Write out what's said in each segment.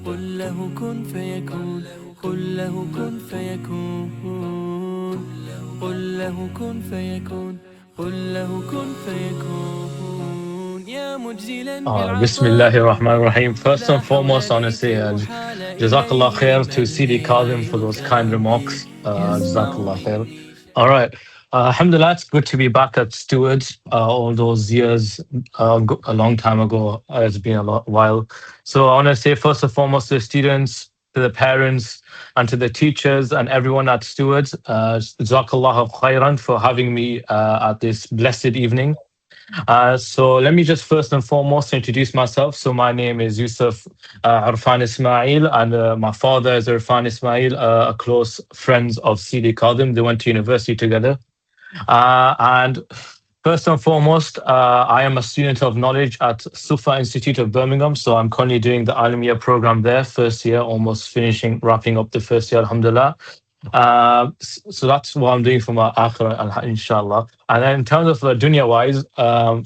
قل له كن فيكون قل له كن فيكون قل له كن فيكون قل له كن فيكون يا مجزلا بالعطاء Bismillahir Rahmanir Rahim. First لا and حول foremost, I want to بك say المحال Jazakallah إليه khair to بل CD Kazim for those kind ليتني remarks. Jazakallah يسمعني. khair. All right. Alhamdulillah, it's good to be back at Stewards. All those years, a long time ago, it's been a while. So I want to say first and foremost to the students, to the parents, and to the teachers and everyone at Stewards, Jazakallah khairan for having me at this blessed evening. So let me just first and foremost introduce myself. So my name is Yusuf Arfan Ismail, and my father is Arfan Ismail, a close friends of CD Kazim. They went to university together. And first and foremost, I am a student of knowledge at Sufa Institute of Birmingham. So I'm currently doing the Alamiya program there, first year, almost finishing, wrapping up the first year, alhamdulillah. So that's what I'm doing for my akhirah, inshallah. And then in terms of the dunya wise,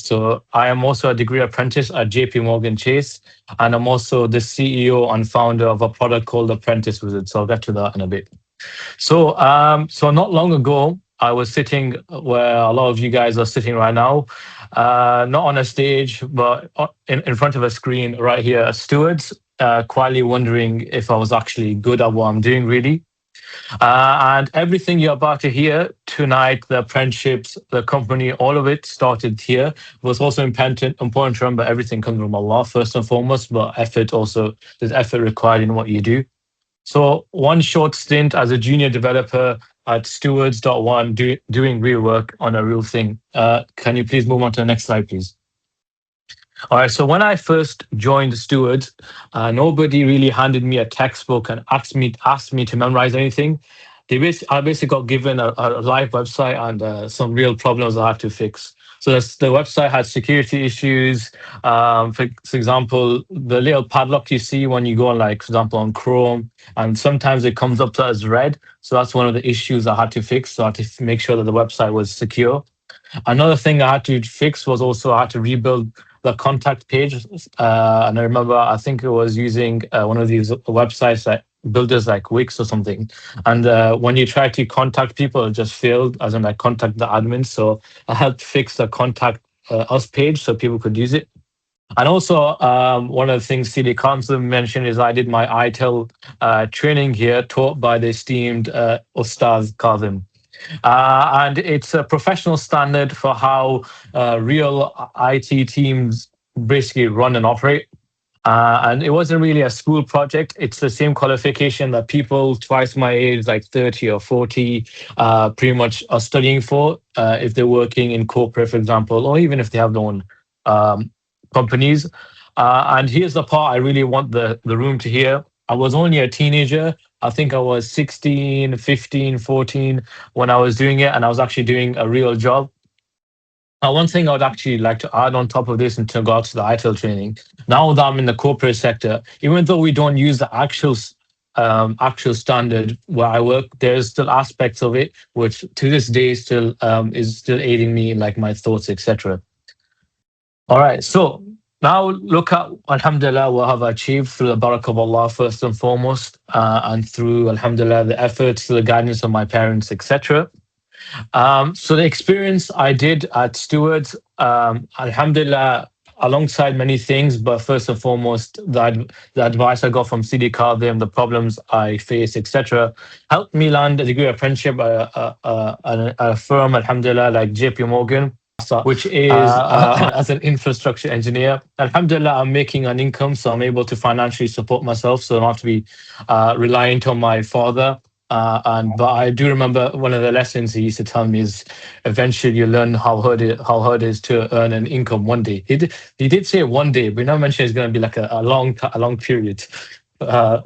so I am also a degree apprentice at JP Morgan Chase, and I'm also the CEO and founder of a product called Apprentice Wizard. So I'll get to that in a bit. So not long ago, I was sitting where a lot of you guys are sitting right now, not on a stage, but in front of a screen right here, as stewards, quietly wondering if I was actually good at what I'm doing, really. And everything you're about to hear tonight, the friendships, the company, all of it started here. It was also important to remember everything comes from Allah first and foremost, but effort also, there's effort required in what you do. So one short stint as a junior developer at Stewards.ONE, doing real work on a real thing. Can you please move on to the next slide, please? All right. So when I first joined Stewards, nobody really handed me a textbook and asked me to memorize anything. I basically got given a live website and some real problems I had to fix. So the website had security issues. For example, the little padlock you see when you go on, like, for example, on Chrome, and sometimes it comes up as red. So that's one of the issues I had to fix. So I had to make sure that the website was secure. Another thing I had to fix was also I had to rebuild the contact page. And I remember, I think it was using one of these websites that builders like Wix or something. And when you try to contact people, it just failed, as in like contact the admin. So I helped fix the contact us page so people could use it. And also, one of the things CD Council mentioned is I did my ITIL training here, taught by the esteemed Ustaz Kazim. And it's a professional standard for how real IT teams basically run and operate. And it wasn't really a school project. It's the same qualification that people twice my age, like 30 or 40, pretty much are studying for if they're working in corporate, for example, or even if they have their own companies. And here's the part I really want the room to hear. I was only a teenager. I think I was 16, 15, 14 when I was doing it, and I was actually doing a real job. One thing I would actually like to add on top of this in regards to the ITIL training, now that I'm in the corporate sector, even though we don't use the actual standard where I work, there's still aspects of it which to this day still is still aiding me in like my thoughts, etc. All right, so now look at Alhamdulillah what I've achieved through the barakah of Allah first and foremost, and through Alhamdulillah the efforts, the guidance of my parents, etc. So the experience I did at Stewards, Alhamdulillah, alongside many things, but first and foremost, the advice I got from CD Kazim, the problems I faced, etc., helped me land a degree of apprenticeship at a firm, Alhamdulillah, like JP Morgan, which is as an infrastructure engineer. Alhamdulillah, I'm making an income, so I'm able to financially support myself, so I don't have to be reliant on my father. But I do remember one of the lessons he used to tell me is eventually you learn how hard it is to earn an income one day. He did say one day, but he never mentioned it's going to be like a long period. Uh,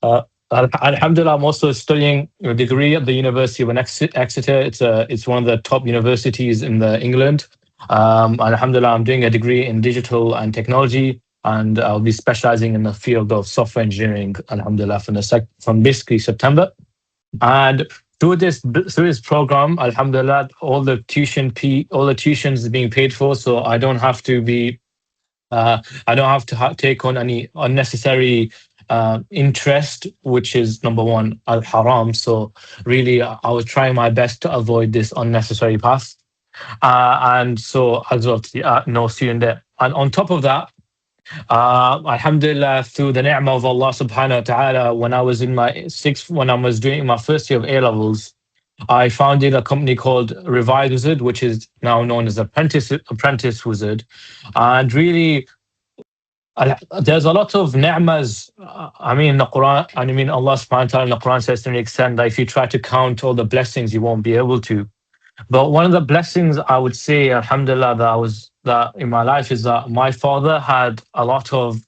uh, Alhamdulillah, I'm also studying a degree at the University of Exeter. It's one of the top universities in England. Alhamdulillah, I'm doing a degree in digital and technology, and I'll be specializing in the field of software engineering. Alhamdulillah, from basically September. And through this program, Alhamdulillah, all the tuitions is being paid for, so I don't have to take on any unnecessary interest, which is number one, al haram. So really, I was trying my best to avoid this unnecessary path. And so as well, no student debt. And on top of that, Alhamdulillah, through the ni'mah of Allah subhanahu wa ta'ala, when I was doing my first year of A levels, I founded a company called Revive Wizard, which is now known as Apprentice Wizard. And really, there's a lot of ni'mas. I mean, in the Quran, and I mean, Allah subhanahu wa ta'ala in the Quran says to an extent that if you try to count all the blessings, you won't be able to. But one of the blessings I would say, Alhamdulillah, that in my life is that my father had a lot of.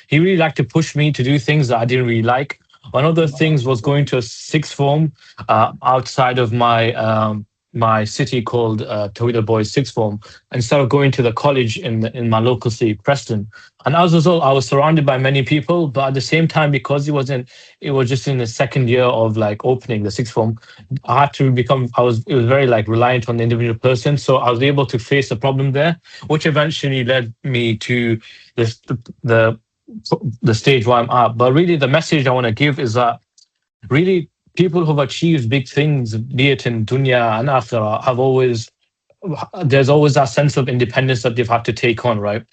He really liked to push me to do things that I didn't really like. One of the things was going to a sixth form outside of my city called Tawhid Boys Sixth Form, instead of going to the college in my local city, Preston. And as a result, I was surrounded by many people, but at the same time, because it was just in the second year of like opening the sixth form, I had to become, it was very like reliant on the individual person. So I was able to face the problem there, which eventually led me to this, the stage where I'm at. But really, the message I want to give is that really people who've achieved big things, be it in dunya and akhirah, there's always that sense of independence that they've had to take on, right?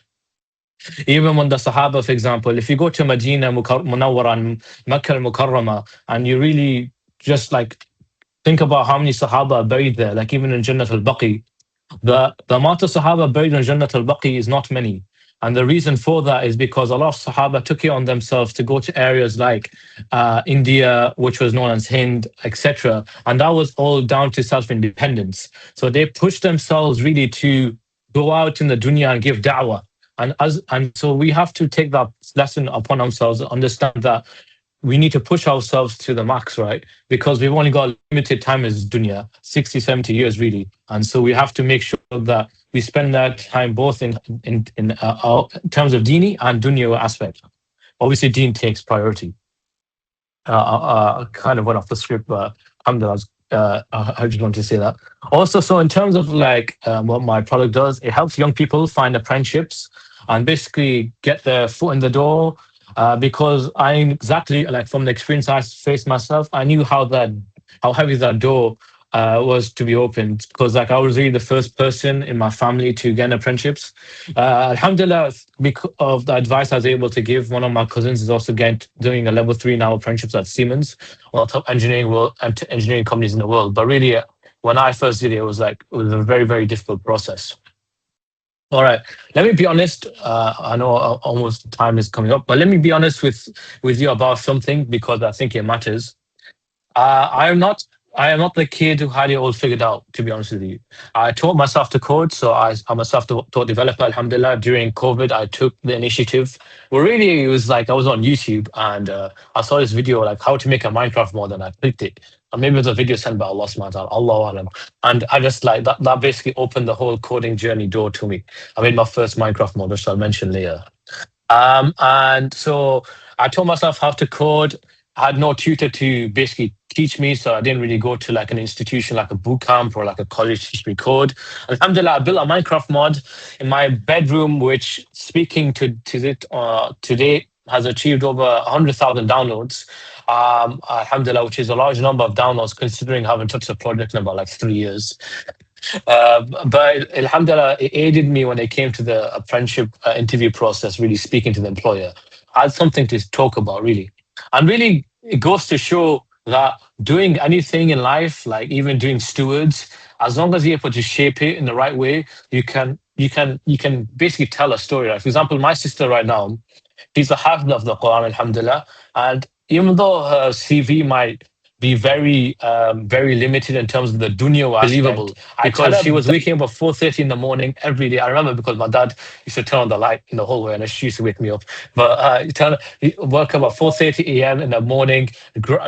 Even when the Sahaba, for example, if you go to Medina Munawwara and Makkah al-Mukarrama, and you really just like think about how many Sahaba are buried there, like even in Jannat al-Baqi, the amount of Sahaba buried in Jannat al-Baqi is not many. And the reason for that is because a lot of Sahaba took it on themselves to go to areas like India, which was known as Hind, etc. And that was all down to self-independence. So they pushed themselves really to go out in the dunya and give da'wah. And so we have to take that lesson upon ourselves, understand that we need to push ourselves to the max, right? Because we've only got limited time as dunya, 60, 70 years really. And so we have to make sure that we spend that time both in terms of dini and dunya aspect. Obviously, deen takes priority. Kind of went off the script, but alhamdulillah, I just want to say that. Also, so in terms of like what my product does, it helps young people find apprenticeships and basically get their foot in the door. Because I exactly like from the experience I faced myself, I knew how heavy that door was to be opened, because like I was really the first person in my family to get apprenticeships. Alhamdulillah, because of the advice I was able to give, one of my cousins is also doing a level 3 now apprenticeships at Siemens, one of the top engineering companies in the world. But really, when I first did it, it was a very, very difficult process. All right. Let me be honest. I know almost time is coming up, but let me be honest with you about something, because I think it matters. I am not. I am not the kid who had it all figured out, to be honest with you. I taught myself to code, so I'm a self-taught developer, alhamdulillah. During COVID, I took the initiative. Well, really, it was like I was on YouTube and I saw this video, like how to make a Minecraft mod, and I clicked it. And maybe it was a video sent by Allah subhanahu wa ta'ala, Allahu alam. And I just like that basically opened the whole coding journey door to me. I made my first Minecraft mod, which I'll mention later. And so I taught myself how to code. I had no tutor to basically teach me, so I didn't really go to like an institution like a boot camp or like a college to teach me code. Alhamdulillah, I built a Minecraft mod in my bedroom, which, speaking to it today, has achieved over 100,000 downloads. Alhamdulillah, which is a large number of downloads considering I haven't touched the project in about like 3 years. But alhamdulillah, it aided me when it came to the apprenticeship interview process, really speaking to the employer. I had something to talk about, really. And really, it goes to show that doing anything in life, like even doing stewards, as long as you're able to shape it in the right way, you can basically tell a story. Like, for example, my sister right now, she's a hafiz of the Quran, alhamdulillah. And even though her CV might be very limited in terms of the dunya aspect, believable, because she was waking up at 4:30 in the morning every day. I remember because my dad used to turn on the light in the hallway and she used to wake me up. But he woke up at 4:30 a.m. in the morning,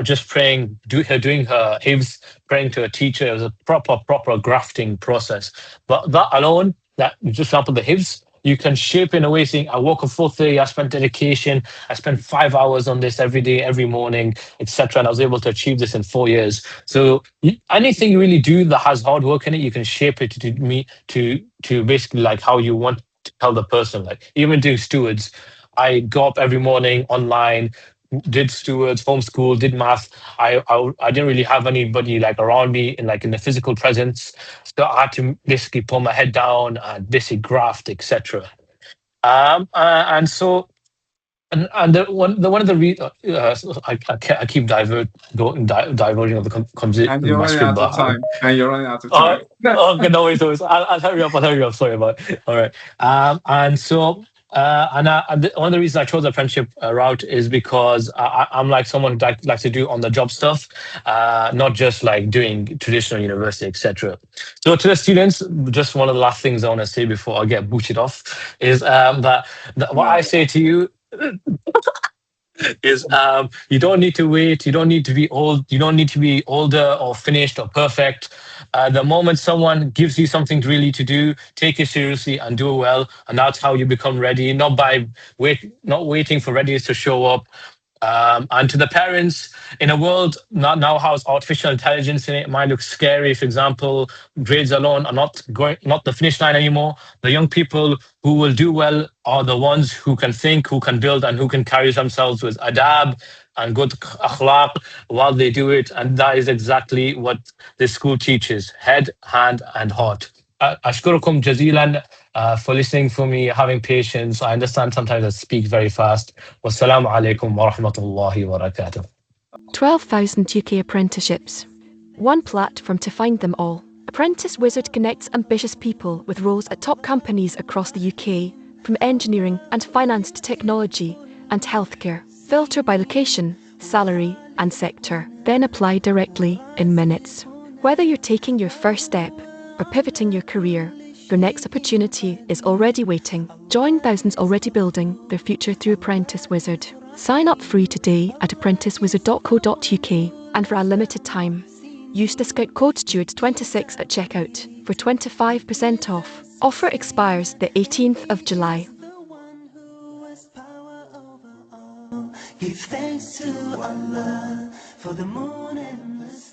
just praying, doing her hifz, praying to a teacher. It was a proper grafting process. But that alone, that just example, the hifz, you can shape in a way saying, I woke up 4:30, I spent dedication, I spent 5 hours on this every day, every morning, etc. And I was able to achieve this in 4 years. So anything you really do that has hard work in it, you can shape it to basically like how you want to tell the person. Like even doing stewards, I go up every morning online, did stewards, homeschool, did math. I didn't really have anybody like around me in like in the physical presence, so I had to basically put my head down and basically graft, etc. And so and the one of the I keep diverging of the And with you're my running screen, out of but time. And you're running out of uh, time. okay, no worries, no worries. I'll hurry up. I'll hurry up. Sorry about it. All right. And so, one of the reasons I chose the apprenticeship route is because I'm like someone who likes to do on the job stuff, not just like doing traditional university, etc. So, to the students, just one of the last things I want to say before I get booted off is that what I No. say to you is you don't need to wait. You don't need to be old. You don't need to be older or finished or perfect. The moment someone gives you something really to do, take it seriously and do it well, and that's how you become ready. Not waiting for readiness to show up. And to the parents, in a world not now has artificial intelligence in it, might look scary. For example, grades alone are not the finish line anymore. The young people who will do well are the ones who can think, who can build, and who can carry themselves with adab and good akhlaq while they do it. And that is exactly what the school teaches: head, hand, and heart. Ashkurukum jazilan for listening for me, having patience. I understand sometimes I speak very fast. Wassalamu alaikum wa rahmatullahi wa barakatuh. 12,000 UK apprenticeships. One platform to find them all. Apprentice Wizard connects ambitious people with roles at top companies across the UK, from engineering and finance to technology and healthcare. Filter by location, salary, and sector. Then apply directly in minutes. Whether you're taking your first step or pivoting your career, your next opportunity is already waiting. Join thousands already building their future through Apprentice Wizard. Sign up free today at apprenticewizard.co.uk, and for a limited time, use discount code Stewards26 at checkout for 25% off. Offer expires the 18th of July. Give thanks to Allah for the moon and the sun.